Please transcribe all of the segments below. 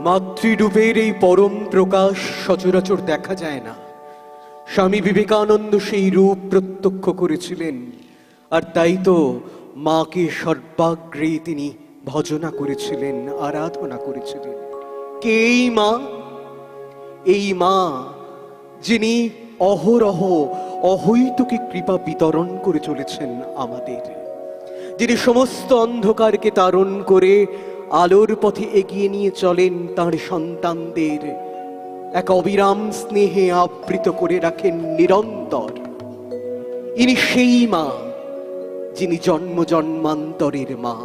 মাতৃরূপের এই পরম প্রকাশ সচরাচর দেখা যায় না। স্বামী বিবেকানন্দ সেই রূপ প্রত্যক্ষ করেছিলেন, আর তাই তো মাকে সর্বাগ্রে তিনি ভজনা করেছিলেন, আরাধনা করেছিলেন। কে এই মা? এই মা যিনি অহরহ অহৈতুকী কৃপা বিতরণ করে চলেছেন আমাদের, যিনি সমস্ত অন্ধকারকে তারণ করে আলোর পথে এগিয়ে নিয়ে চলেন তাঁর সন্তানদের, এক অবিরাম স্নেহে আবৃত করে রাখেন নিরন্তর। ইনি সেই মা যিনি জন্ম জন্মান্তরের মা,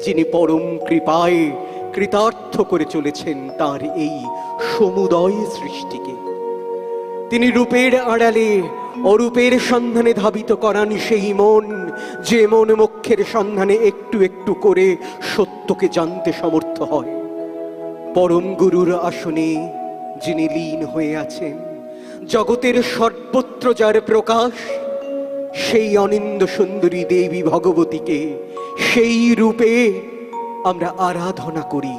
যিনি পরম কৃপায় কৃতার্থ করে চলেছেন তার এই সমুদয় সৃষ্টিকে। তিনি রূপের আড়ালে অরূপের সন্ধানে ধাবিত করান সেই মন, যে মন মোক্ষের সন্ধানে একটু একটু করে সত্যকে জানতে সমর্থ হয়। পরম গুরুর আসনে যিনি লীন হয়ে আছেন, জগতের সর্বত্র যার প্রকাশ, সেই অনিন্দ সুন্দরী দেবী ভগবতীকে সেই রূপে আমরা আরাধনা করি,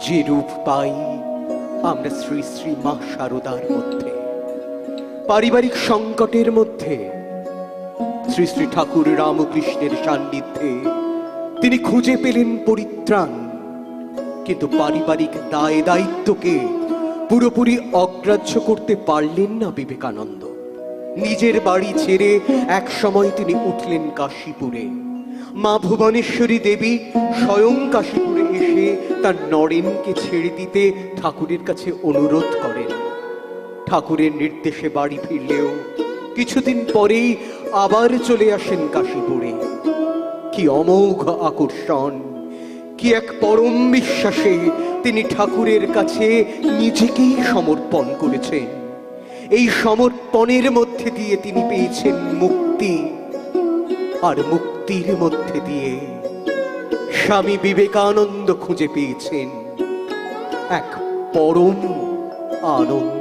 যে রূপ পাই আমরা শ্রী শ্রী মা শারদার মধ্যে। পারিবারিক সংকটের মধ্যে শ্রী শ্রী ঠাকুর রামকৃষ্ণের সান্নিধ্যে তিনি খুঁজে পেলেন পরিত্রাণ, কিন্তু পারিবারিক দায় দায়িত্বকে পুরোপুরি অগ্রাহ্য করতে পারলেন না বিবেকানন্দ। নিজের বাড়ি ছেড়ে এক সময় তিনি উঠলেন কাশীপুরে। মা ভুবনেশ্বরী দেবী স্বয়ং কাশীপুরে এসে তার নরেনকে ছেড়ে দিতে ঠাকুরের কাছে অনুরোধ করেন। ঠাকুরের নির্দেশে বাড়ি ফিরলেও কিছুদিন পরেই আবার চলে আসেন কাশীপুরে। কি অমোঘ আকর্ষণ, কি এক পরম বিশ্বাসে তিনি ঠাকুরের কাছে নিজেকেই সমর্পণ করেছেন। এই সমর্পণের মধ্যে দিয়ে তিনি পেয়েছেন মুক্তি, আর মুক্তির মধ্যে দিয়ে স্বামী বিবেকানন্দ খুঁজে পেয়েছেন এক পরম আনন্দ।